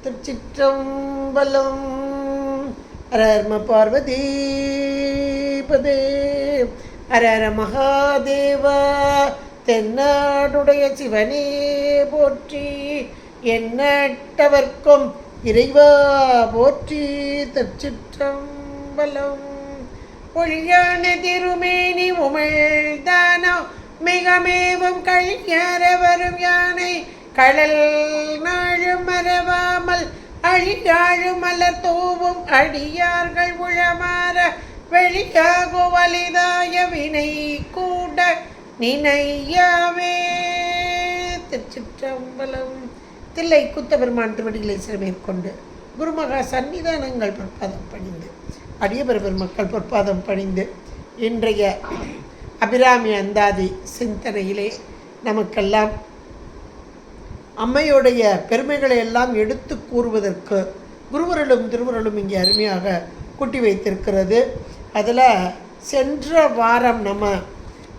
திருச்சிற்றம்பலம். ஹர பார்வதி பதே. ஹர ஹர மகாதேவா. தென்னாடுடைய சிவனே போற்றி. எண்ணற்றவர்க்கும் இறைவா போற்றி. திருச்சிற்றம்பலம். ஒழியான திருமேனி உமிழ்தானோ மிகமேவும் கழிஞர வரும் யானை கடல் நாழும் மறவாமல் அழியாழு மலர் தூவும் அடியார்கள் உழமாற வெளியாகு வலிதாய வினை கூட நினையாவே. திருச்சிற்றம்பலம். தில்லை குத்தபெருமான் திருவடிகளை சிறமேற்கொண்டு குருமகா சன்னிதானங்கள் பொற்பாதம் பணிந்து அடியபெரு பெருமக்கள் பொற்பாதம் பணிந்து இன்றைய அபிராமி அந்தாதி சிந்தனையிலே நமக்கெல்லாம் அம்மையுடைய பெருமைகளை எல்லாம் எடுத்து கூறுவதற்கு குருவருளும் திருவருளும் இங்கே அருமையாக கூட்டி வைத்திருக்கிறது. அதில் சென்ற வாரம் நம்ம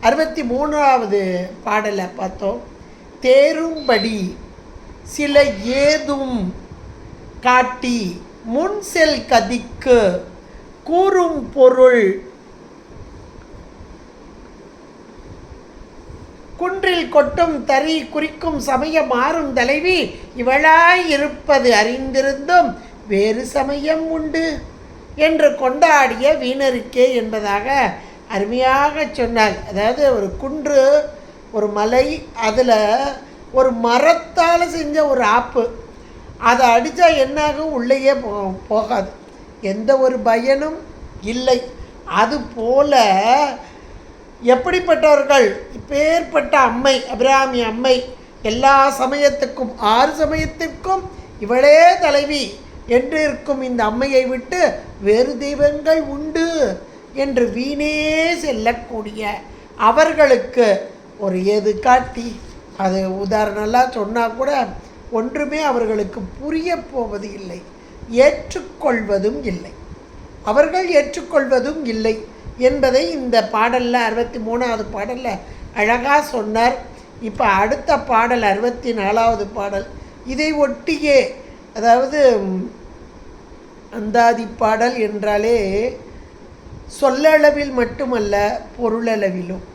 63வது பாடலை பார்த்தோம். தேரும்படி சில ஏதும் காட்டி முன் செல் கதிக்கு கூறும் பொருள் குன்றில் கொட்டும் தறி குறிக்கும் சமய மாறும் தலைவி இவளாய் இருப்பது அறிந்திருந்தும் வேறு சமயம் உண்டு என்று கொண்டாடிய வீணருக்கே என்பதாக அருமையாக சொன்னார். அதாவது ஒரு குன்று, ஒரு மலை, அதில் ஒரு மரத்தால் செஞ்ச ஒரு ஆப்பு, அதை அடித்தா என்னாகும், உள்ளேயே போகாது, எந்த ஒரு பயனும் இல்லை. அதுபோல எப்படிப்பட்டவர்கள் இப்பேற்பட்ட அம்மை அபிராமி அம்மை எல்லா சமயத்துக்கும் 6 சமயத்திற்கும் இவளே தலைவி என்று இருக்கும் இந்த அம்மையை விட்டு வேறு தெய்வங்கள் உண்டு என்று வீணே செல்லக்கூடிய அவர்களுக்கு ஒரு ஏது காட்டி, அது உதாரணம்லாம் சொன்னால் கூட ஒன்றுமே அவர்களுக்கு புரிய போவது இல்லை, ஏற்றுக்கொள்வதும் இல்லை, அவர்கள் ஏற்றுக்கொள்வதும் இல்லை என்பதை இந்த பாடலில் 63வது பாடலில் அழகாக சொன்னார். இப்போ அடுத்த பாடல் 64வது பாடல் இதை ஒட்டியே, அதாவது அந்தாதி பாடல் என்றாலே சொல்லளவில் மட்டுமல்ல பொருளளவிலும்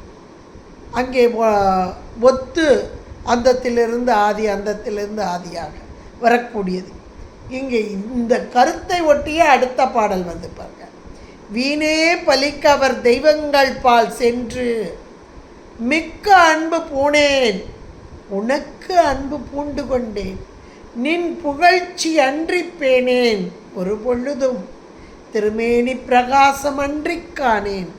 அங்கே ஒத்து அந்தத்திலிருந்து ஆதி, அந்தத்திலிருந்து ஆதியாக வரக்கூடியது. இங்கே இந்த கருத்தை ஒட்டியே அடுத்த பாடல் வந்து பாருங்க. வீணே பலிக்க அவர் தெய்வங்கள் பால் சென்று மிக்க அன்பு பூணேன், உனக்கு அன்பு பூண்டு கொண்டேன், நின் புகழ்ச்சி அன்றி பேணேன், ஒரு பொழுதும் திருமேனி பிரகாசம் அன்றி காணேன்,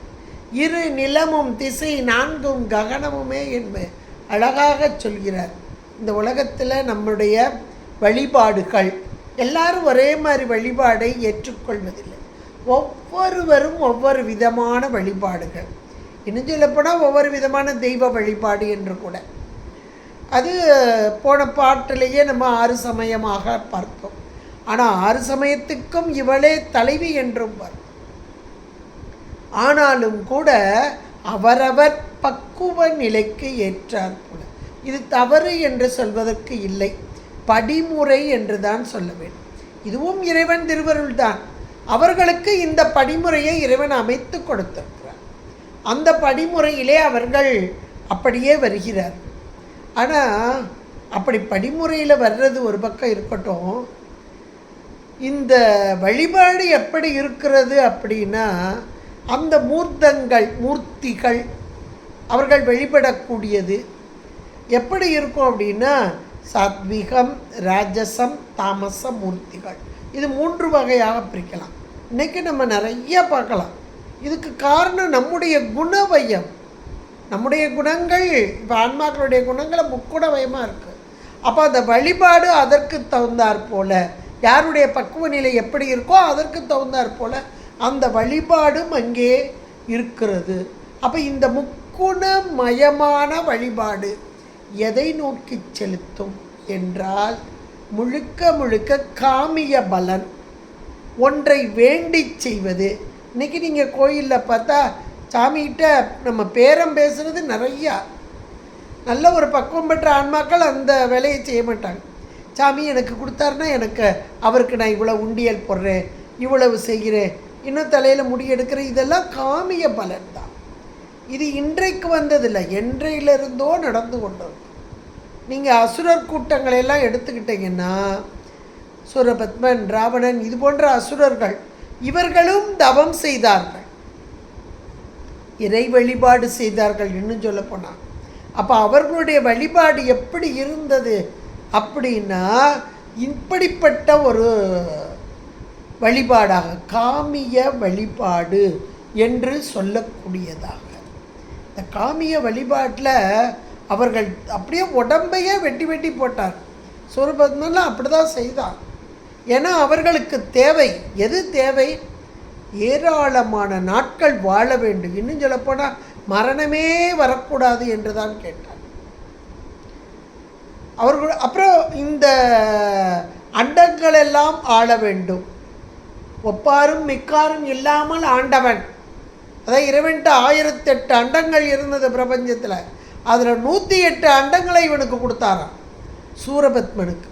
இரு நிலமும் திசை 4 ககனமுமே என்பது அழகாக சொல்கிறார். இந்த உலகத்தில் நம்முடைய வழிபாடுகள் எல்லாரும் ஒரே மாதிரி வழிபாடை ஏற்றுக்கொள்வதில்லை. ஒவ்வொருவரும் ஒவ்வொரு விதமான வழிபாடுகள், இன்னும் சொல்லப்போனால் ஒவ்வொரு விதமான தெய்வ வழிபாடு என்று கூட. அது போன பாட்டிலேயே நம்ம 6 சமயமாக பார்த்தோம். ஆனால் 6 சமயத்துக்கும் இவளே தலைவி என்றும் பார்த்தோம். ஆனாலும் கூட அவரவர் பக்குவ நிலைக்கு ஏற்றார் போல. இது தவறு என்று சொல்வதற்கு இல்லை, படிமுறை என்று தான் சொல்ல வேண்டும். இதுவும் இறைவன் திருவருள்தான். அவர்களுக்கு இந்த படிமுறையை இறைவன் அமைத்து கொடுத்திருக்கிறார். அந்த படிமுறையிலே அவர்கள் அப்படியே வருகிறார். ஆனால் அப்படி படிமுறையில் வர்றது ஒரு பக்கம் இருக்கட்டும், இந்த வழிபாடு எப்படி இருக்கிறது அப்படின்னா, அந்த மூர்த்திகள் அவர்கள் வழிபடக்கூடியது எப்படி இருக்கும் அப்படின்னா, சாத்விகம், ராஜசம், தாமச மூர்த்திகள், இது 3 வகையாக பிரிக்கலாம். இன்றைக்கி நம்ம நிறைய பார்க்கலாம். இதுக்கு காரணம் நம்முடைய குணவயம், நம்முடைய குணங்கள். இப்போ ஆன்மாக்களுடைய குணங்களை முக்குணவயமாக இருக்குது. அப்போ அந்த வழிபாடு அதற்கு தகுந்தாற் போல, யாருடைய பக்குவ நிலை எப்படி இருக்கோ அதற்கு தகுந்தாற் போல அந்த வழிபாடும் அங்கே இருக்கிறது. அப்போ இந்த முக்குணமயமான வழிபாடு எதை நோக்கி செலுத்தும் என்றால், முழுக்க முழுக்க காமிய பலன், ஒன்றை வேண்டி செய்வது. இன்றைக்கி நீங்கள் கோயிலில் பார்த்தா சாமிகிட்ட நம்ம பேரம் பேசுகிறது நிறையா. நல்ல ஒரு பக்குவம் பெற்ற ஆன்மாக்கள் அந்த வேலையை செய்ய மாட்டாங்க. சாமி எனக்கு கொடுத்தாருன்னா எனக்கு அவருக்கு நான் இவ்வளோ உண்டியல் போடுறேன், இவ்வளவு செய்கிறேன், இன்னும் தலையில் முடி எடுக்கிறேன், இதெல்லாம் காமிய பலன் தான். இது இன்றைக்கு வந்ததில்லை, என்றையிலிருந்தோ நடந்து கொண்டது. நீங்கள் அசுரர் கூட்டங்களையெல்லாம் எடுத்துக்கிட்டிங்கன்னா சூரபத்மன், ராவணன், இது போன்ற அசுரர்கள் இவர்களும் தவம் செய்தார்கள், இறை வழிபாடு செய்தார்கள். இன்னும் சொல்லப்போனால் அப்போ அவர்களுடைய வழிபாடு எப்படி இருந்தது அப்படின்னா இப்படிப்பட்ட ஒரு வழிபாடாக, காமிய வழிபாடு என்று சொல்லக்கூடியதாக. இந்த காமிய வழிபாட்டில் அவர்கள் அப்படியே உடம்பையே வெட்டி வெட்டி போட்டார். சூரபத்மன்லாம் அப்படி தான் செய்தான். ஏன்னா அவர்களுக்கு தேவை, எது தேவை? ஏராளமான நாட்கள் வாழ வேண்டும், இன்னும் சொல்லப்போனால் மரணமே வரக்கூடாது என்று தான் கேட்டார் அவர்கள். அப்புறம் இந்த அண்டங்களெல்லாம் ஆள வேண்டும், ஒப்பாரும் மிக்காரும் இல்லாமல் ஆண்டவன். அதாவது இறைவன்ட்டு 1008 அண்டங்கள் இருந்தது பிரபஞ்சத்தில், அதில் 108 அண்டங்களை இவனுக்கு கொடுத்தாராம் சூரபத்மனுக்கு.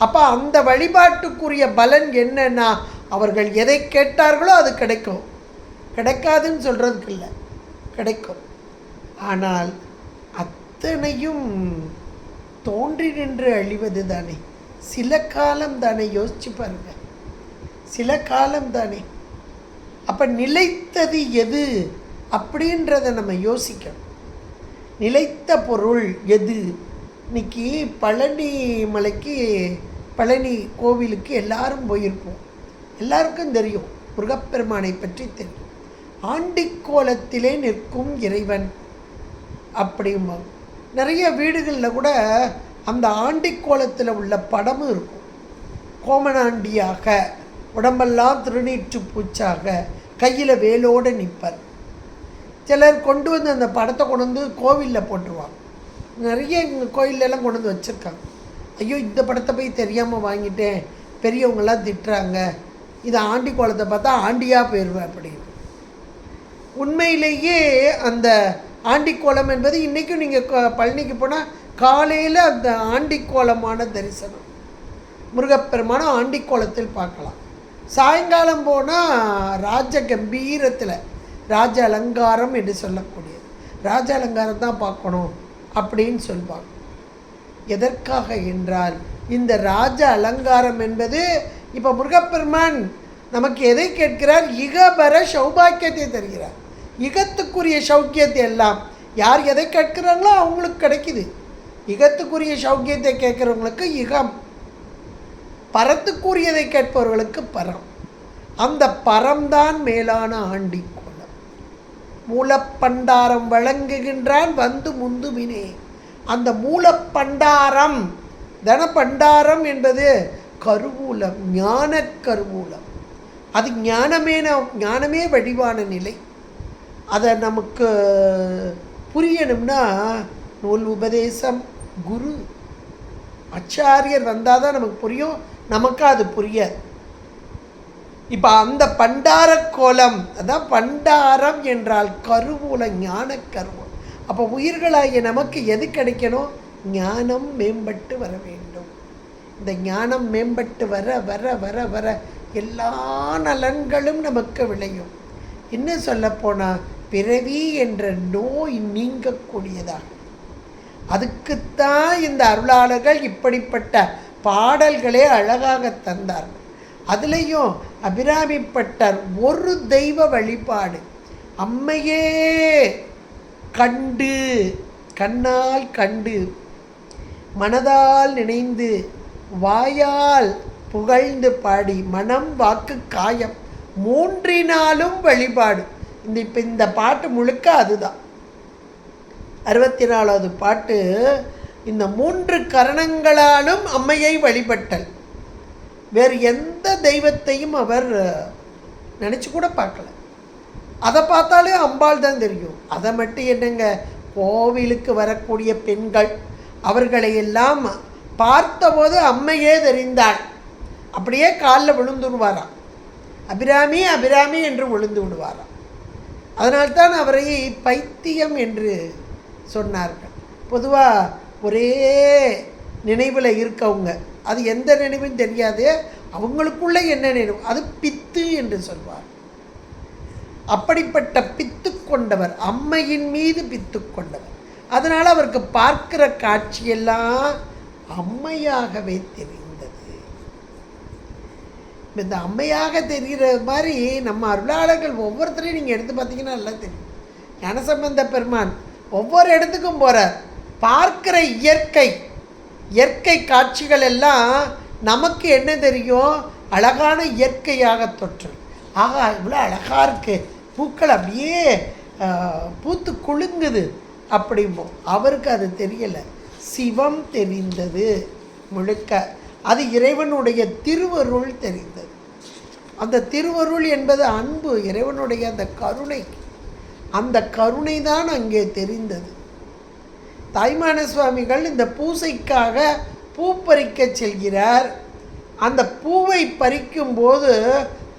அப்போ அந்த வழிபாட்டுக்குரிய பலன் என்னன்னா, அவர்கள் எதை கேட்டார்களோ அது கிடைக்கும், கிடைக்காதுன்னு சொல்கிறதுக்கு இல்லை, கிடைக்கும். ஆனால் அத்தனையும் தோன்றி நின்று அழிவது தானே, சில காலம் தானே, யோசிச்சு பாருங்க, சில காலம் தானே. அப்போ நிலைத்தது எது அப்படின்றத நம்ம யோசிக்கணும். நிலைத்த பொருள் எது? இன்னைக்கு பழனி மலைக்கு, பழனி கோவிலுக்கு எல்லாரும் போயிருப்போம், எல்லாருக்கும் தெரியும், முருகப்பெருமானை பற்றி தெரியும். ஆண்டிக்கோலத்திலே நிற்கும் இறைவன் அப்படிமா. நிறைய வீடுகளில் கூட அந்த ஆண்டிக்கோலத்தில் உள்ள படமும் இருக்கும். கோமனாண்டியாக, உடம்பெல்லாம் திருநீற்று பூச்சாக, கையில் வேலோடு நிற்பர். சிலர் கொண்டு வந்து அந்த படத்தை கொண்டு வந்து கோவிலில் போட்டுருவாங்க. நிறைய எங்கள் கோயிலெல்லாம் கொண்டு வந்து வச்சுருக்காங்க. ஐயோ, இந்த படத்தை போய் தெரியாமல் வாங்கிட்டேன், பெரியவங்களாம் திட்டுறாங்க, இது ஆண்டி கோலத்தை பார்த்தா ஆண்டியாக போயிடுவேன் அப்படின்னு. உண்மையிலேயே அந்த ஆண்டிக்கோலம் என்பது இன்றைக்கும் நீங்கள் பழனிக்கு போனால் காலையில் அந்த ஆண்டிக்கோலமான தரிசனம் முருகப்பெருமான ஆண்டிக்கோலத்தில் பார்க்கலாம். சாயங்காலம் போனால் ராஜ கம்பீரத்தில், ராஜ அலங்காரம் என்று சொல்லக்கூடியது, ராஜ அலங்காரம் தான் பார்க்கணும் அப்படின்னு சொல்வாங்க. எதற்காக என்றால் இந்த ராஜ அலங்காரம் என்பது, இப்போ முருகப்பெருமான் நமக்கு எதை கேட்கிறார்? இகபர சௌபாக்கியத்தை தருகிறார். இகத்துக்குரிய சௌக்கியத்தை எல்லாம் யார் எதை கேட்கிறாங்களோ அவங்களுக்கு கிடைக்குது. இகத்துக்குரிய சௌக்கியத்தை கேட்குறவங்களுக்கு இகம், பரத்துக்குரியதை கேட்பவர்களுக்கு பரம். அந்த பரம்தான் மேலான ஆண்டிக்கோலம். மூலப்பண்டாரம் வழங்குகின்றான் வந்து முந்துமினே. அந்த மூலப்பண்டாரம், தனப்பண்டாரம் என்பது கருவூலம், ஞான கருவூலம். அது ஞானமே வடிவான நிலை. அதை நமக்கு புரியணும்னா நூல் உபதேசம், குரு ஆச்சாரியர் வந்தால் தான் நமக்கு புரியும், நமக்கு அது புரியாது. இப்போ அந்த பண்டார கோலம், அதான் பண்டாரம் என்றால் கருவூல, ஞான கருவூலம். அப்போ உயிர்களாகிய நமக்கு எது கிடைக்கணும்? ஞானம் மேம்பட்டு வர வேண்டும். இந்த ஞானம் மேம்பட்டு வர வர வர வர எல்லா நலன்களும் நமக்கு விளையும். இன்னும் சொல்லப்போனால் பிறவி என்ற நோய் நீங்கக்கூடியதாக. அதுக்குத்தான் இந்த அருளாளர்கள் இப்படிப்பட்ட பாடல்களே அழகாக தந்தார்கள். அதுலேயும் அபிராமிப்பட்டர் ஒரு தெய்வ வழிபாடு, அம்மையே கண்டு, கண்ணால் கண்டு, மனதால் நினைந்து, வாயால் புகழ்ந்து பாடி, மனம் வாக்கு காயம் மூன்றினாலும் வழிபாடு. இப்போ இந்த பாட்டு முழுக்க அதுதான். 64வது பாட்டு இந்த 3 கரணங்களாலும் அம்மையை வழிபட்டல். வேறு எந்த தெய்வத்தையும் அவர் நினச்சி கூட பார்க்கல. அதை பார்த்தாலே அம்பாள் தான் தெரியும். அதை மட்டும் என்னங்க, கோவிலுக்கு வரக்கூடிய பெண்கள் அவர்களையெல்லாம் பார்த்தபோது அம்மையே தெரிந்தாள். அப்படியே காலில் விழுந்துடுவாராம், அபிராமி அபிராமி என்று விழுந்து விடுவாராம். அதனால்தான் அவரை பைத்தியம் என்று சொன்னார்கள். பொதுவாக ஒரே நினைவில் இருக்கவங்க, அது எந்த நினைவும் தெரியாது, அவங்களுக்குள்ள என்ன நினைவு, அது பித்து என்று சொல்வார். அப்படிப்பட்ட பித்து கொண்டவர், அம்மையின் மீது பித்து கொண்டவர். அதனால் அவருக்கு பார்க்கிற காட்சியெல்லாம் அம்மையாகவே தெரிந்தது. இந்த அம்மையாக தெரிகிற மாதிரி நம்ம அருளாளர்கள் ஒவ்வொருத்தரையும் நீங்கள் எடுத்து பார்த்தீங்கன்னா நல்லா தெரியும். ஞானசம்பந்த பெருமான் ஒவ்வொரு இடத்துக்கும் போகிறார். பார்க்கிற இயற்கை காட்சிகள் எல்லாம் நமக்கு என்ன தெரியும், அழகான இயற்கையாக தொற்று. ஆகா, இவ்வளோ அழகாக இருக்குது, பூக்கள் அப்படியே பூத்து குலுங்குது அப்படிம்போம். அவருக்கு அது தெரியலை, சிவம் தெரிந்தது முழுக்க. அது இறைவனுடைய திருவருள் தெரிந்தது. அந்த திருவருள் என்பது அன்பு, இறைவனுடைய அந்த கருணை தான் அங்கே தெரிந்தது. தாய்மான சுவாமிகள் இந்த பூசைக்காக பூ பறிக்க செல்கிறார். அந்த பூவை பறிக்கும்போது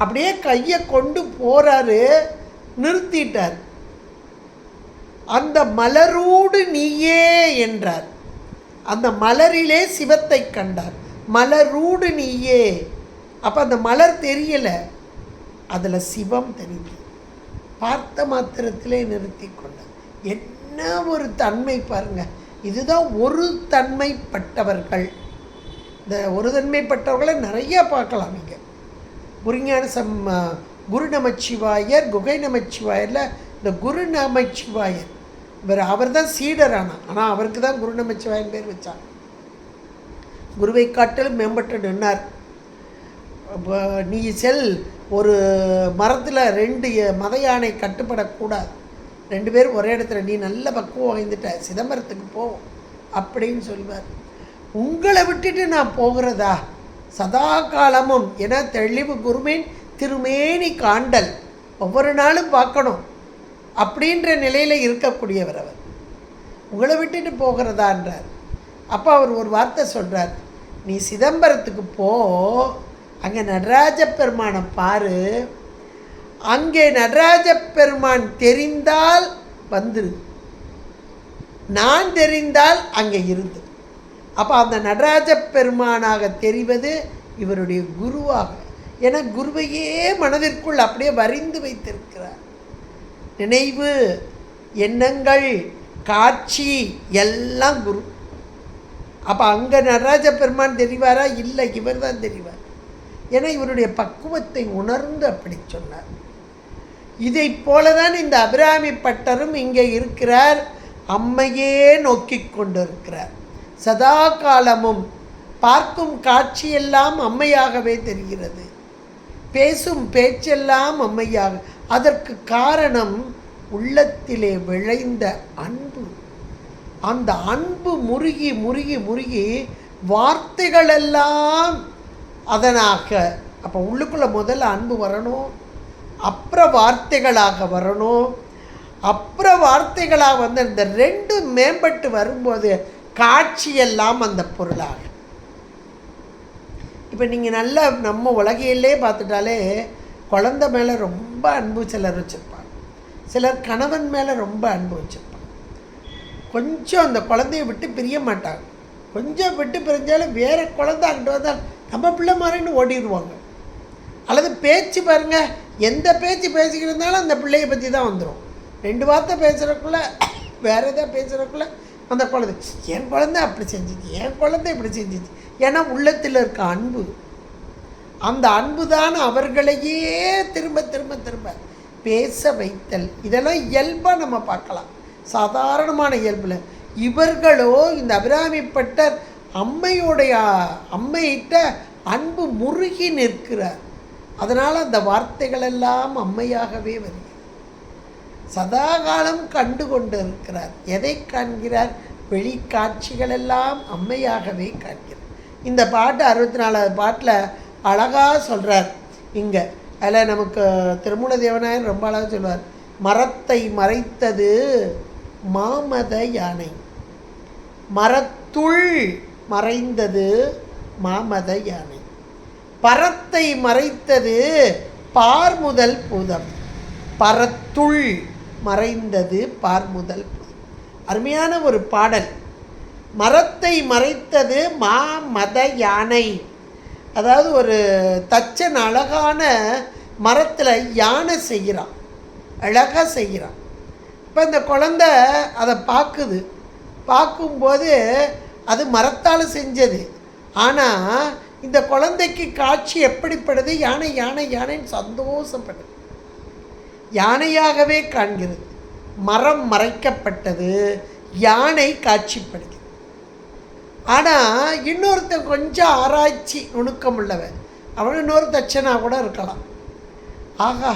அப்படியே கையை கொண்டு போகிறாரு, நிறுத்திட்டார். அந்த மலரோடு நீயே என்றார். அந்த மலரிலே சிவத்தை கண்டார். மலரோடு நீயே. அப்போ அந்த மலர் தெரியலை, அதில் சிவம் தெரிந்தது. பார்த்த மாத்திரத்திலே நிறுத்தி கொண்டார். என்ன ஒரு தன்மை பாருங்கள். இதுதான் ஒரு தன்மைப்பட்டவர்கள். இந்த ஒரு தன்மைப்பட்டவர்களை நிறையா பார்க்கலாம். நீங்கள் குரு நமச்சிவாயர், குகை நமச்சிவாயரில் இந்த குரு நமச்சிவாயர் அவர் தான் சீடரானா, ஆனால் அவருக்கு தான் குரு நமச்சிவாயன் பேர் வச்சாங்க. குருவை காட்டிலும் மேம்பட்டு நின்னார். நீ செல், ஒரு மரத்தில் 2 மத யானை கட்டுப்படக்கூடாது, 2 பேரும் ஒரே இடத்துல, நீ நல்ல பக்குவம் வாய்ந்துட்ட, சிதம்பரத்துக்கு போ அப்படின்னு சொல்வார். உங்களை விட்டுட்டு நான் போகிறதா, சதா காலமும் என தெளிவு குருமேன் திருமேனி காண்டல், ஒவ்வொரு நாளும் பார்க்கணும் அப்படின்ற நிலையில் இருக்கக்கூடியவர் அவர். உங்களை விட்டுட்டு போகிறதான்றார். அப்போ அவர் ஒரு வார்த்தை சொல்கிறார், நீ சிதம்பரத்துக்கு போ, அங்கே நடராஜ பெருமானை பாரு, அங்கே நடராஜ பெருமான் தெரிந்தால் வந்துரு, நான் தெரிந்தால் அங்கே இருந்து. அப்போ அந்த நடராஜ பெருமானாக தெரிவது இவருடைய குருவாக, என குருவையே மனதிற்குள் அப்படியே வரிந்து வைத்திருக்கிறார். நினைவு, எண்ணங்கள், காட்சி எல்லாம் குரு. அப்போ அங்கே நடராஜ பெருமான் தெரிவாரா? இல்லை, இவர் தான் தெரிவார். ஏன்னா இவருடைய பக்குவத்தை உணர்ந்து அப்படி சொன்னார். இதை போலதான் இந்த அபிராமி பட்டரும் இங்கே இருக்கிறார். அம்மையே நோக்கி கொண்டிருக்கிறார். சதா காலமும் பார்க்கும் காட்சியெல்லாம் அம்மையாகவே தெரிகிறது, பேசும் பேச்செல்லாம் அம்மையாக. அதற்கு காரணம் உள்ளத்திலே விளைந்த அன்பு. அந்த அன்பு முருகி முருகி முருகி வார்த்தைகளெல்லாம் அதனாக. அப்போ உள்ளுக்குள்ளே முதல்ல அன்பு வரணும், அப்புறம் வார்த்தைகளாக வரணும், அப்புறம் வார்த்தைகளாக வந்து இந்த 2 மேம்பட்டு வரும்போது காட்சியெல்லாம் அந்த பொருளாக. இப்போ நீங்கள் நல்லா நம்ம உலகையிலே பார்த்துட்டாலே குழந்தை மேலே ரொம்ப அன்பு சிலர் வச்சுருப்பாங்க, சிலர் கணவன் மேலே ரொம்ப அன்பு வச்சுருப்பாங்க. கொஞ்சம் அந்த குழந்தைய விட்டு பிரிய மாட்டாங்க. கொஞ்சம் விட்டு பிரிஞ்சாலும் வேறு குழந்தை அங்கிட்டு வந்தால் நம்ம பிள்ளை மாதிரின்னு ஓடிடுவாங்க. அல்லது பேச்சு பாருங்கள், எந்த பேச்சு பேசிக்கிட்டு இருந்தாலும் அந்த பிள்ளையை பற்றி தான் வந்துடும். 2 வார்த்தை பேசுகிறக்குள்ளே வேறு எதாவது பேசுகிறக்குள்ளே அந்த குழந்தை, என் குழந்தை அப்படி செஞ்சிச்சு, என் குழந்தை இப்படி செஞ்சிச்சு. ஏன்னா உள்ளத்தில் இருக்க அன்பு, அந்த அன்பு தான் அவர்களையே திரும்ப திரும்ப திரும்ப பேச வைத்தல். இதெல்லாம் இயல்பாக நம்ம பார்க்கலாம், சாதாரணமான இயல்பில். இவர்களோ இந்த அபிராமிப்பட்டர் அம்மையிட்ட அன்பு முருகி நிற்கிறார். அதனால் அந்த வார்த்தைகளெல்லாம் அம்மையாகவே வருகிறது. சதாகாலம் கண்டு கொண்டு இருக்கிறார். எதை காண்கிறார்? வெளிக்காட்சிகளெல்லாம் அம்மையாகவே காண்கிறார். இந்த பாட்டு 64வது பாட்டில் அழகாக சொல்கிறார். இங்கே அதில் நமக்கு திருமூல தேவநாயகர் ரொம்ப அழகாக சொல்வார். மரத்தை மறைத்தது மாமத யானை, மரத்துள் மறைந்தது மாமத யானை, பரத்தை மறைத்தது பார்முதல் பூதம், பரத்துள் மறைந்தது பார்முதல் பூதம். அருமையான ஒரு பாடல். மரத்தை மறைத்தது மத யானை. அதாவது ஒரு தச்சன் அழகான மரத்தில் யானை செய்கிறான், அழகாக செய்கிறான். இப்போ இந்த குழந்தை அதை பார்க்கும்போது அது மரத்தால் செஞ்சது. ஆனால் இந்த குழந்தைக்கு காட்சி எப்படிப்படுது? யானை யானை யானைன்னு சந்தோஷப்படுது, யானையாகவே காண்கிறது. மரம் மறைக்கப்பட்டது, யானை காட்சிப்படுகிறது. ஆனால் இன்னொருத்தன் கொஞ்சம் ஆராய்ச்சி நுணுக்கம் உள்ளவன், அவன் இன்னொரு தச்சனாக கூட இருக்கலாம். ஆகா,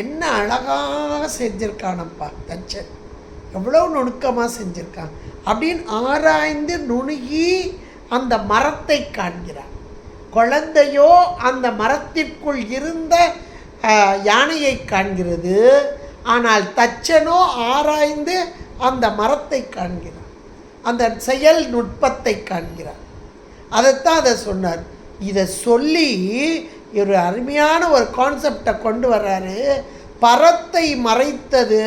என்ன அழகாக செஞ்சுருக்கானப்பா தச்சன், எவ்வளோ நுணுக்கமாக செஞ்சுருக்கான் அப்படின்னு ஆராய்ந்து நுணுகி அந்த மரத்தை காண்கிறான். குழந்தையோ அந்த மரத்திற்குள் இருந்த யானையை காண்கிறது. ஆனால் தச்சனோ ஆராய்ந்து அந்த மரத்தை காண்கிறான், அந்த செயல் நுட்பத்தை காண்கிறார். அதைத்தான் அதை சொன்னார். இதை சொல்லி ஒரு அருமையான ஒரு கான்செப்டை கொண்டு வர்றாரு. பரத்தை மறைத்தது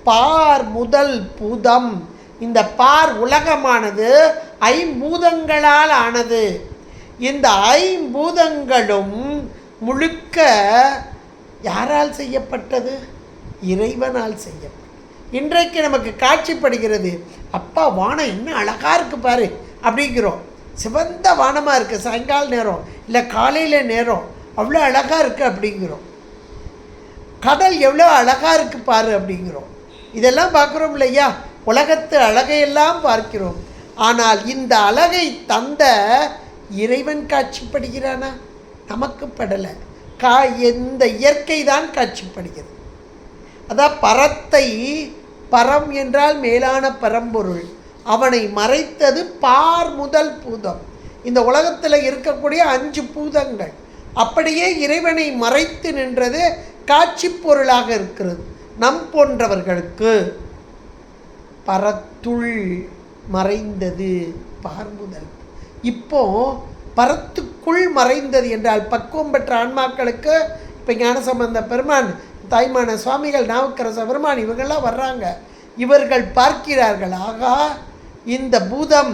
பார் முதல் பூதம். இந்த பார் உலகமானது ஐம்பூதங்களால் ஆனது. இந்த ஐம்பூதங்களும் முழுக்க யாரால் செய்யப்பட்டது? இறைவனால் செய்யப்பட்டது. இன்றைக்கு நமக்கு காட்சிப்படுகிறது. அப்பா வானம் என்ன அழகாக இருக்குது பாரு அப்படிங்கிறோம். சிவந்த வானமாக இருக்குது, சாயங்கால நேரம் இல்லை காலையில் நேரம் அவ்வளோ அழகாக இருக்குது அப்படிங்கிறோம். கடல் எவ்வளோ அழகாக இருக்குது பாரு அப்படிங்கிறோம். இதெல்லாம் பார்க்குறோம் இல்லையா? உலகத்து அழகையெல்லாம் பார்க்கிறோம். ஆனால் இந்த அழகை தந்த இறைவன் காட்சிப்படுகிறானா? நமக்கு படலை. இந்த இயற்கை தான் காட்சிப்படுகிறது. அதான் பரத்தை, பரம் என்றால் மேலான பரம்பொருள், அவனை மறைத்தது பார் முதல் பூதம். இந்த உலகத்தில் இருக்கக்கூடிய 5 பூதங்கள் அப்படியே இறைவனை மறைத்து நின்றது காட்சி பொருளாக இருக்கிறது. நம் போன்றவர்களுக்கு பரத்துள் மறைந்தது பார் முதல். இப்போ பரத்துக்குள் மறைந்தது என்றால் பக்குவம் பெற்ற ஆன்மாக்களுக்கு இப்போ ஞானசம்பந்த பெருமான், தாய்மான சுவாமிகள், நாவுக்கரச பெருமான் இவங்கெல்லாம் வர்றாங்க. இவர்கள் பார்க்கிறார்கள், ஆகா இந்த பூதம்,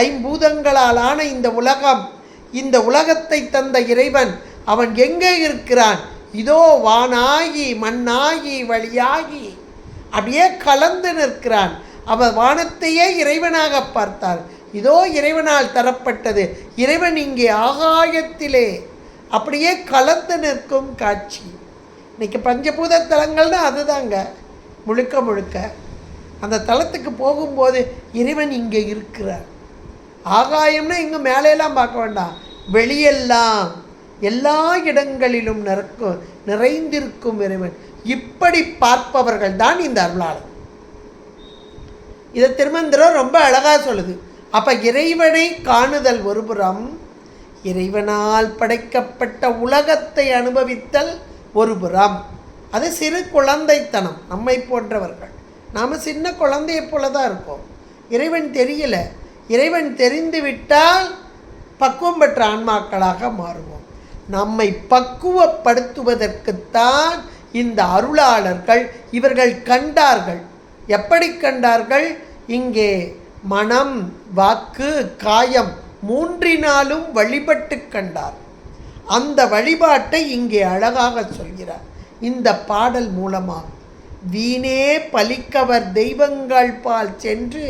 ஐம்பூதங்களாலான இந்த உலகம், இந்த உலகத்தை தந்த இறைவன் அவன் எங்கே இருக்கிறான்? இதோ வானாகி மண்ணாகி வழியாகி அப்படியே கலந்து நிற்கிறான். அவன் வானத்தையே இறைவனாக பார்த்தார். இதோ இறைவனால் தரப்பட்டது. இறைவன் இங்கே ஆகாயத்திலே அப்படியே கலந்து நிற்கும் காட்சி. இன்றைக்கி பஞ்சபூத தலங்கள்னா அதுதாங்க முழுக்க முழுக்க. அந்த தலத்துக்கு போகும்போது இறைவன் இங்கே இருக்கிறார். ஆகாயம்னா இங்கே மேலையெல்லாம் பார்க்க வேண்டாம், வெளியெல்லாம் எல்லா இடங்களிலும் நிறைந்திருக்கும் இறைவன். இப்படி பார்ப்பவர்கள் தான் இந்த அருளாளர். இதை திருமந்திரம் ரொம்ப அழகாக சொல்லுது. அப்போ இறைவனை காணுதல் ஒருபுறம், இறைவனால் படைக்கப்பட்ட உலகத்தை அனுபவித்தல் ஒருபுறம். அது சிறு குழந்தைத்தனம். நம்மை போன்றவர்கள் நாம் சின்ன குழந்தையை போல தான் இருக்கோம். இறைவன் தெரியல. இறைவன் தெரிந்து விட்டால் பக்குவம் பெற்ற ஆன்மாக்களாக மாறுவோம். நம்மை பக்குவப்படுத்துவதற்குத்தான் இந்த அருளாளர்கள் இவர்கள் கண்டார்கள். எப்படி கண்டார்கள்? இங்கே மனம், வாக்கு, காயம் மூன்றினாலும் வழிபட்டு கண்டார். அந்த வழிபாட்டை இங்கே அழகாக சொல்கிறார் இந்த பாடல் மூலமாக. வீணே பலிக்கவர் தெய்வங்கள் பால் சென்று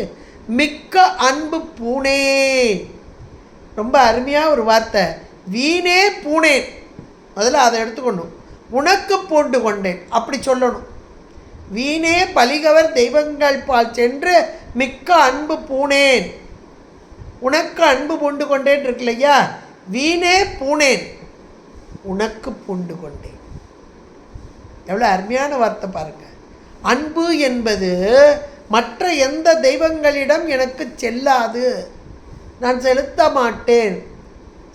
மிக்க அன்பு பூனேன். ரொம்ப அருமையாக ஒரு வார்த்தை. வீணே பூனேன், முதல்ல அதை எடுத்துக்கணும். உனக்கு பூண்டு கொண்டேன் அப்படி சொல்லணும். வீணே பலிகவர் தெய்வங்கள் பால் சென்று மிக்க அன்பு பூனேன். உனக்கு அன்பு பூண்டு கொண்டேன் இருக்கு இல்லையா? வீணே பூனேன், உனக்கு பூண்டு கொண்டேன். எவ்வளோ அருமையான வார்த்தை பாருங்க. அன்பு என்பது மற்ற எந்த தெய்வங்களிடம் எனக்கு செல்லாது, நான் செலுத்த மாட்டேன்.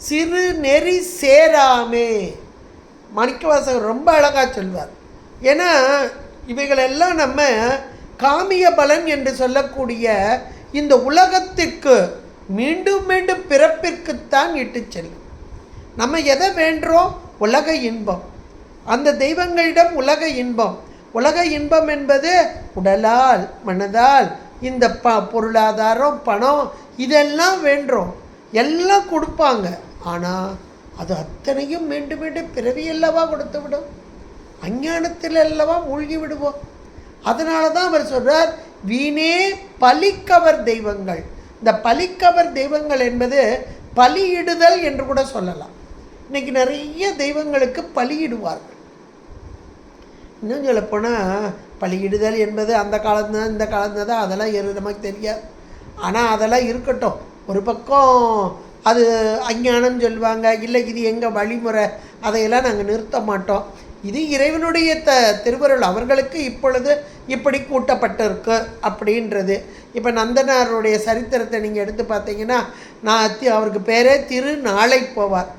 சிறு நெறி சேராமே. மாணிக்கவாசகர் ரொம்ப அழகாக சொல்வார். ஏன்னா இவைகளெல்லாம் நம்ம காமிய பலன் என்று சொல்லக்கூடிய இந்த உலகத்திற்கு மீண்டும் மீண்டும் பிறப்பிற்குத்தான் இட்டு செல்லும். நம்ம எதை வேண்டுறோம்? உலக இன்பம். அந்த தெய்வங்களிடம் உலக இன்பம். உலக இன்பம் என்பது உடலால், மனதால், இந்த பொருளாதாரம், பணம் இதெல்லாம் வேண்டுறோம், எல்லாம் கொடுப்பாங்க. ஆனால் அது அத்தனையும் மீண்டும் மீண்டும் பிறவியல்லவா கொடுத்து விடும், அஞ்ஞானத்தில் அல்லவா மூழ்கி விடுவோம். அதனால தான் அவர் சொல்கிறார், வீணே பலிக்கவர் தெய்வங்கள். இந்த பலிக்கவர் தெய்வங்கள் என்பது பலியிடுதல் என்று கூட சொல்லலாம். இன்றைக்கி நிறைய தெய்வங்களுக்கு பலியிடுவார்கள். இன்னும் சொல்லப்போனால் பலியிடுதல் என்பது அந்த காலம்தான் இந்த காலம்தான் அதெல்லாம் நமக்கு தெரியாது. ஆனால் அதெல்லாம் இருக்கட்டும், ஒரு பக்கம் அது அஞ்ஞானம் சொல்லுவாங்க, இல்லை இது எங்கள் வழிமுறை, அதையெல்லாம் நாங்கள் நிறுத்த மாட்டோம். இது இறைவனுடைய திருவருள், அவர்களுக்கு இப்பொழுது இப்படி கூட்டப்பட்டிருக்கு அப்படின்றது. இப்போ நந்தனாருடைய சரித்திரத்தை நீங்கள் எடுத்து பார்த்தீங்கன்னா, அவருக்கு பேரே திரு நாளை போவார்.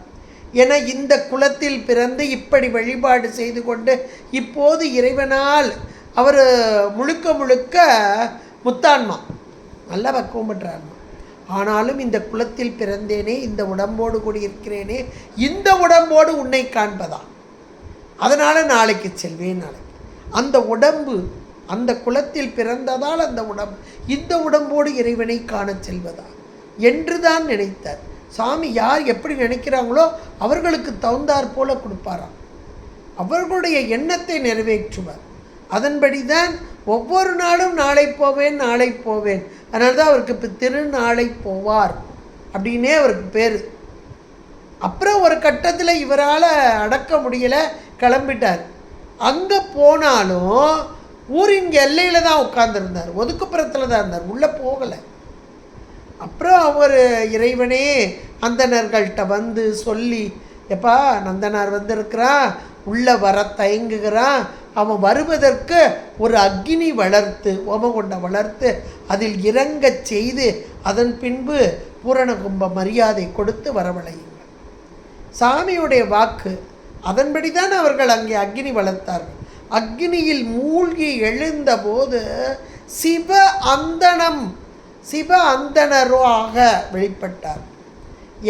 ஏன்னா இந்த குலத்தில் பிறந்து இப்படி வழிபாடு செய்து கொண்டு இப்போது இறைவனால் அவர் முழுக்க முழுக்க முத்தான்மா, நல்ல பக்குவம் பெற்றார்மா. ஆனாலும் இந்த குலத்தில் பிறந்தேனே, இந்த உடம்போடு கூடி இருக்கிறேனே, இந்த உடம்போடு உன்னை காண்பதா, அதனால் நாளைக்கு செல்வேன். நாளைக்கு அந்த உடம்பு, அந்த குலத்தில் பிறந்ததால் அந்த உடம்பு, இந்த உடம்போடு இறைவனை காண செல்வதா என்று தான் நினைத்தார். சாமி யார் எப்படி நினைக்கிறாங்களோ அவர்களுக்கு தகுந்தாற் போல கொடுப்பாராம். அவர்களுடைய எண்ணத்தை நிறைவேற்றுவார். அதன்படி தான் ஒவ்வொரு நாளும் நாளை போவேன் நாளை போவேன். அதனால தான் அவருக்கு இப்போ திருநாளை போவார் அப்படின்னே அவருக்கு பேர். அப்புறம் ஒரு கட்டத்தில் இவரால் அடக்க முடியலை, கிளம்பிட்டார். அங்கே போனாலும் ஊரின் எல்லையில் தான் உட்கார்ந்துருந்தார், ஒதுக்குப்புறத்தில் தான் இருந்தார், உள்ளே போகலை. அப்புறம் அவர் இறைவனே அந்தணர்கள்ட்ட வந்து சொல்லி, எப்பா நந்தனார் வந்திருக்கிறான், உள்ளே வர தயங்குகிறான், அவன் வருவதற்கு ஒரு அக்னி வளர்த்து, ஓமகுண்ட வளர்த்து அதில் இறங்க செய்து அதன் பின்பு பூரண கும்ப மரியாதை கொடுத்து வரவழையுங்கள். சாமியுடைய வாக்கு. அதன்படி தான் அவர்கள் அங்கே அக்னி வளர்த்தார்கள். அக்னியில் மூழ்கி எழுந்தபோது சிவ அந்தணராக வெளிப்பட்டார்.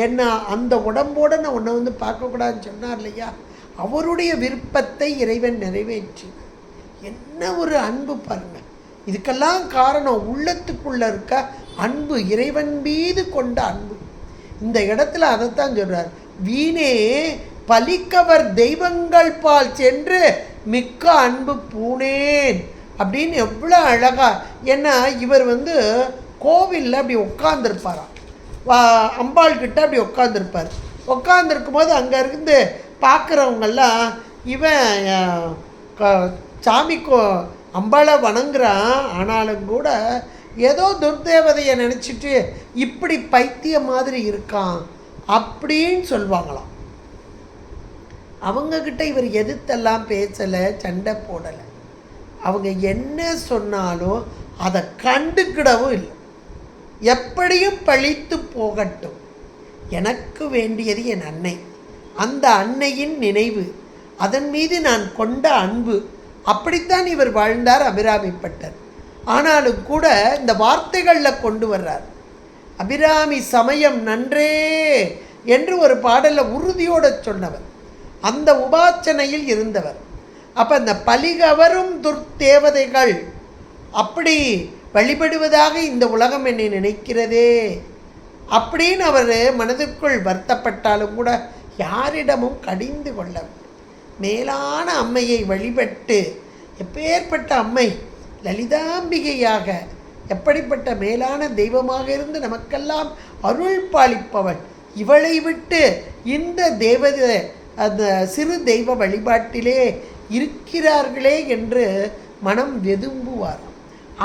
ஏன்னா அந்த உடம்போடு நான் உன்னை வந்து பார்க்கக்கூடாதுன்னு சொன்னார் இல்லையா, அவருடைய விருப்பத்தை இறைவன் நிறைவேற்றி. என்ன ஒரு அன்பு பாருங்கள். இதுக்கெல்லாம் காரணம் உள்ளத்துக்குள்ளே இருக்க அன்பு, இறைவன் மீது கொண்ட அன்பு. இந்த இடத்துல அதைத்தான் சொல்கிறார், வீணே பலிக்கவர் தெய்வங்கள் பால் சென்று மிக்க அன்பு பூனேன் அப்படின்னு. எவ்வளோ அழகா. ஏன்னா இவர் வந்து கோவிலில் அப்படி உட்காந்துருப்பாராம், அம்பாள் கிட்ட அப்படி உட்காந்துருப்பார். உட்காந்துருக்கும் போது அங்கே இருந்து பார்க்குறவங்கெல்லாம் இவன் சாமிக்கோ அம்பாளை வணங்குறான், ஆனாலும் கூட ஏதோ துர்தேவதையை நினச்சிட்டு இப்படி பைத்திய மாதிரி இருக்கான் அப்படின்னு சொல்லுவாங்களாம். அவங்கக்கிட்ட இவர் எதிர்த்தெல்லாம் பேசலை, சண்டை போடலை. அவங்க என்ன சொன்னாலும் அதை கண்டுக்கிடவும் இல்லை. எப்படியும் பழித்து போகட்டும், எனக்கு வேண்டியது என் அன்னை, அந்த அன்னையின் நினைவு, அதன் மீது நான் கொண்ட அன்பு. அப்படித்தான் இவர் வாழ்ந்தார் அபிராமிப்பட்டர். ஆனாலும் கூட இந்த வார்த்தைகளில் கொண்டு வர்றார். அபிராமி சமயம் நன்றே என்று ஒரு பாடலில் உறுதியோடு சொன்னவர், அந்த உபாசனையில் இருந்தவர். அப்போ அந்த பலிகவரும் துர்தேவதைகள் அப்படி வழிபடுவதாக இந்த உலகம் என்னை நினைக்கிறதே அப்படின்னு அவர் மனதிற்குள் வருத்தப்பட்டாலும் கூட யாரிடமும் கடிந்து கொள்ளவில்லை. மேலான அம்மையை வழிபட்டு, எப்பேற்பட்ட அம்மை லலிதாம்பிகையாக, எப்படிப்பட்ட மேலான தெய்வமாக இருந்து நமக்கெல்லாம் அருள் பாலிப்பவள், இவளை விட்டு இந்த தேவதை அந்த சிறு தெய்வ வழிபாட்டிலே இருக்கிறார்களே என்று மனம் வெதும்புவார்.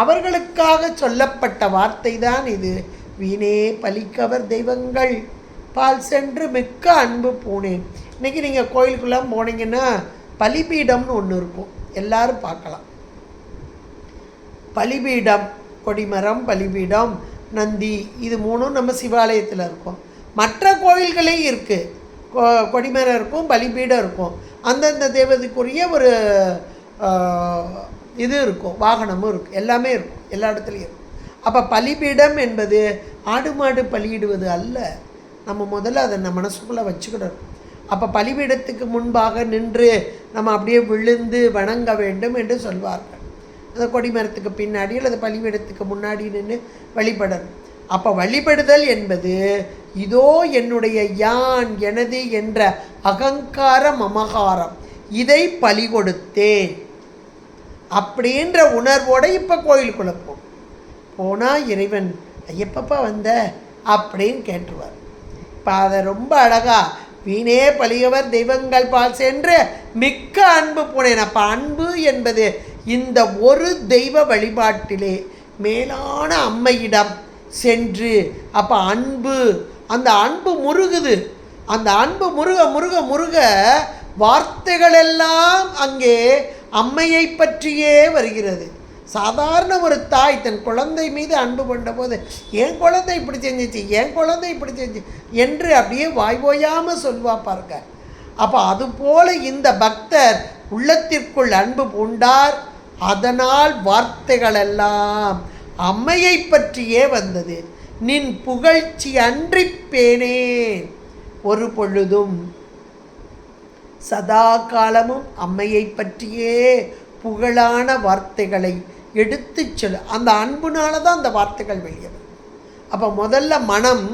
அவர்களுக்காக சொல்லப்பட்ட வார்த்தை தான் இது. வீணே பலிக்கவர் தெய்வங்கள் பால் சென்று மிக்க அன்பு பூனேன். இன்றைக்கி நீங்கள் கோயிலுக்குள்ளே போனீங்கன்னா பலிபீடம்னு ஒன்று இருக்கும், எல்லாரும் பார்க்கலாம். பலிபீடம், கொடிமரம், பலிபீடம், நந்தி, இது மூணும் நம்ம சிவாலயத்தில் இருக்கும். மற்ற கோயில்களையும் இருக்குது, கொடிமரம் இருக்கும், பலிபீடம் இருக்கும், அந்தந்த தேவதைக்குரிய ஒரு இது இருக்கும், வாகனமும் இருக்கும், எல்லாமே இருக்கும், எல்லா இடத்துலையும் இருக்கும். அப்போ பலிபீடம் என்பது ஆடு மாடு பலியிடுவது அல்ல. நம்ம முதல்ல அதை நம்ம மனசுக்குள்ளே வச்சுக்கிடணும். அப்போ பலிபீடத்துக்கு முன்பாக நின்று நம்ம அப்படியே விழுந்து வணங்க வேண்டும் என்று சொல்வார்கள். அந்த கொடிமரத்துக்கு பின்னாடி அல்லது பலிபீடத்துக்கு முன்னாடி நின்று வழிபடணும். அப்போ வழிபடுதல் என்பது இதோ என்னுடைய யான் எனது என்ற அகங்கார மமகாரம் இதை பலி கொடுத்தேன் அப்படின்ற உணர்வோடு இப்போ கோயிலுக்குள்ளே போனால் இறைவன் ஐயப்பப்பா வந்த அப்படின்னு கேட்டுருவார். இப்போ அதை ரொம்ப அழகாக வீணே பலியவர் தெய்வங்கள் பால் சென்று மிக்க அன்பு போனேன். அப்போ அன்பு என்பது இந்த ஒரு தெய்வ வழிபாட்டிலே மேலான அம்மையிடம் சென்று அப்போ அன்பு, அந்த அன்பு முருகுது. அந்த அன்பு முருக முருக முருக வார்த்தைகளெல்லாம் அங்கே அம்மையை பற்றியே வருகிறது. சாதாரண ஒரு தாய் தன் குழந்தை மீது அன்பு கொண்ட போது என் குழந்தை இப்படி செஞ்சிச்சு, என் குழந்தை இப்படி செஞ்சு என்று அப்படியே வாய்வோயாமல் சொல்வா பாருங்க. அப்போ அதுபோல இந்த பக்தர் உள்ளத்திற்குள் அன்பு பூண்டார். அதனால் வார்த்தைகளெல்லாம் அம்மையை பற்றியே வந்தது. நின் புகழ்ச்சி அன்றி பேனேன் ஒரு பொழுதும். சதா காலமும் அம்மையை பற்றியே புகழான வார்த்தைகளை எடுத்து சொல். அந்த அன்புனால தான் அந்த வார்த்தைகள் வெளியே வரும். அப்போ முதல்ல மனம்,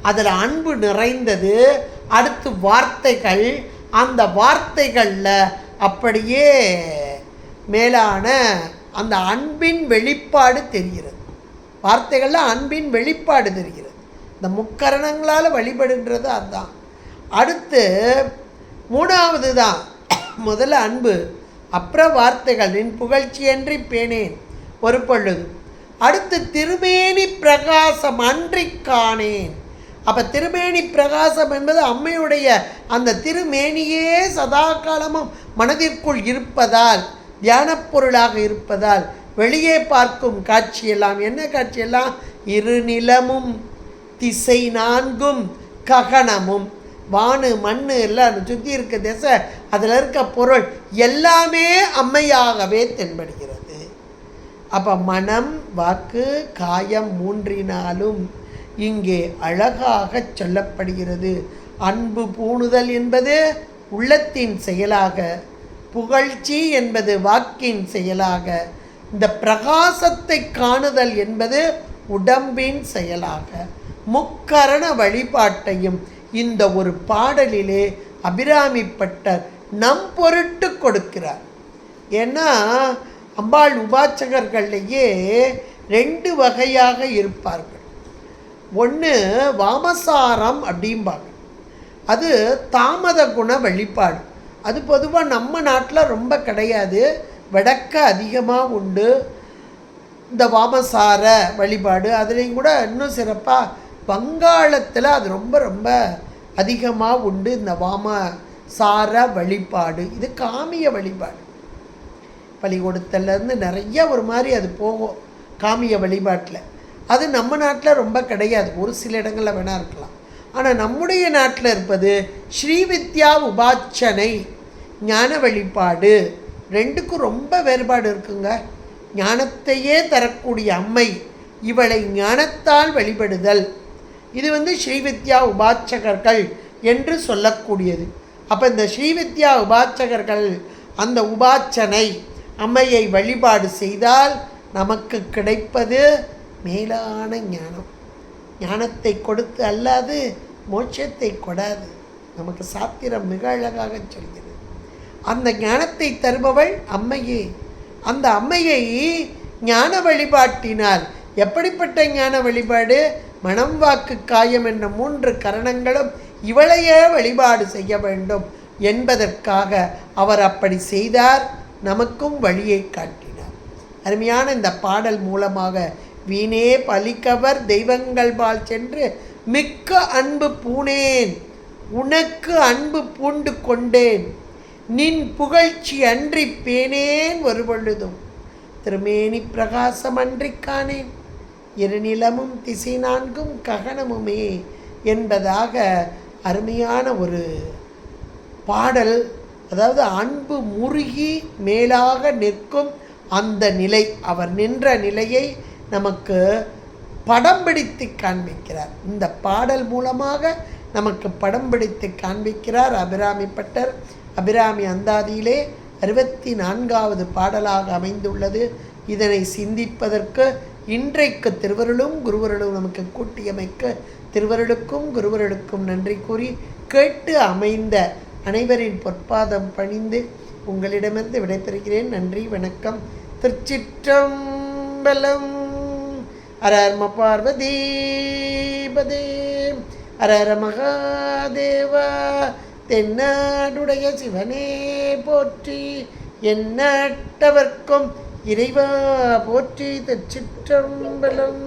அதில் அன்பு நிறைந்தது. அடுத்து வார்த்தைகள், அந்த வார்த்தைகளில் அப்படியே மேலான அந்த அன்பின் வெளிப்பாடு தெரிகிறது. வார்த்தைகளில் அன்பின் வெளிப்பாடு தெரிகிறது. இந்த முக்கரணங்களால் வழிபடுன்றது அதுதான். அடுத்து மூணாவது தான், முதல்ல அன்பு, அப்புறம் வார்த்தைகள். நின் புகழ்ச்சியன்றி பேனேன் ஒரு பொழுது. அடுத்து திருமேனி பிரகாசம் அன்றி காணேன். அப்போ திருமேனி பிரகாசம் என்பது அம்மையுடைய அந்த திருமேனியே சதா காலமும் மனதிற்குள் இருப்பதால், தியான பொருளாக இருப்பதால் வெளியே பார்க்கும் காட்சியெல்லாம் என்ன காட்சியெல்லாம்? இருநிலமும் திசை நான்கும் ககனமும். வானு மண்ணு எல்லாம் சுற்றி இருக்க திசை, அதில் இருக்க பொருள் எல்லாமே அம்மையாகவே தென்படுகிறது. அப்போ மனம், வாக்கு, காயம் மூன்றினாலும் இங்கே அழகாக சொல்லப்படுகிறது. அன்பு பூணுதல் என்பது உள்ளத்தின் செயலாக, புகழ்ச்சி என்பது வாக்கின் செயலாக, இந்த பிரகாசத்தை காணுதல் என்பது உடம்பின் செயலாக, முக்கரண வழிபாட்டையும் இந்த ஒரு பாடலிலே அபிராமிப்பட்டர் நம் பொருட்டு கொடுக்கிறார். ஏன்னா அம்பாள் உபாச்சகர்கள்லேயே 2 வகையாக இருப்பார்கள். ஒன்று வாமசாரம் அப்படிம்பாங்க, அது தாமத குண வழிபாடு. அது பொதுவாக நம்ம நாட்டில் ரொம்ப கிடையாது, வடக்க அதிகமாக உண்டு இந்த வாமசார வழிபாடு. அதுலேயும் கூட இன்னும் சிறப்பாக வங்காளத்தில் அது ரொம்ப ரொம்ப அதிகமாக உண்டு இந்த வாமசார வழிபாடு. இது காமிய வழிபாடு. பள்ளிக்கூடத்துலேருந்து நிறைய ஒரு மாதிரி அது போகும் காமிய வழிபாட்டில். அது நம்ம நாட்டில் ரொம்ப கிடையாது, ஒரு சில இடங்களில் வேணால் இருக்கலாம். ஆனால் நம்முடைய நாட்டில் இருப்பது ஸ்ரீவித்யா உபாச்சனை ஞான வழிபாடு. 2க்கும் ரொம்ப வேறுபாடு இருக்குங்க. ஞானத்தையே தரக்கூடிய அம்மை, இவளை ஞானத்தால் வழிபடுதல், இது ஸ்ரீவித்யா உபாச்சகர்கள் என்று சொல்லக்கூடியது. அப்போ இந்த ஸ்ரீவித்யா உபாச்சகர்கள் அந்த உபாச்சனை அம்மையை வழிபாடு செய்தால் நமக்கு கிடைப்பது மேலான ஞானம். ஞானத்தை கொடுத்து அல்லாது மோட்சத்தை கொடாது. நமக்கு சாத்திரம் மிக அழகாக சொல்கிறது. அந்த ஞானத்தை தருபவள் அம்மையே. அந்த அம்மையை ஞான வழிபாட்டினால், எப்படிப்பட்ட ஞான வழிபாடு? மனம், வாக்கு, காயம் என்ற 3 கரணங்களும் இவளையே வழிபாடு செய்ய வேண்டும் என்பதற்காக அவர் அப்படி செய்தார். நமக்கும் வழியை காட்டினார். அருமையான இந்த பாடல் மூலமாக வீணே பலிக்கவர் தெய்வங்கள் பால் சென்று மிக்க அன்பு பூணேன், உனக்கு அன்பு பூண்டு கொண்டேன், நின் புகழ்ச்சி அன்றி பேனேன் ஒரு பொழுதும், திருமேனி பிரகாசம் அன்றி காணேன், இருநிலமும் திசை நான்கும் ககனமுமே என்பதாக அருமையான ஒரு பாடல். அதாவது அன்பு முருகி மேலாக நிற்கும் அந்த நிலை, அவர் நின்ற நிலையை நமக்கு படம் பிடித்து காண்பிக்கிறார். இந்த பாடல் மூலமாக நமக்கு படம் பிடித்து காண்பிக்கிறார் அபிராமிப்பட்டர். அபிராமி அந்தாதியிலே 64வது பாடலாக அமைந்துள்ளது. இதனை சிந்திப்பதற்கு இன்றைக்கு திருவருளும் குருவருளும் நமக்கு கூட்டியமைக்க திருவருளுக்கும் குருவருளுக்கும் நன்றி கூறி கேட்டு அமைந்த அனைவரின் பொற்பாதம் பணிந்து உங்களிடமிருந்து விடைபெறுகிறேன். நன்றி, வணக்கம். திருச்சிற்றம்பலம். அரர்ம பார்வதீபதே அரர மகாதேவா. தென்னாடுடைய சிவனே போற்றி, எந்நாட்டவர்க்கும் இறைவா போற்றி. திருச்சிற்றம்பலம்.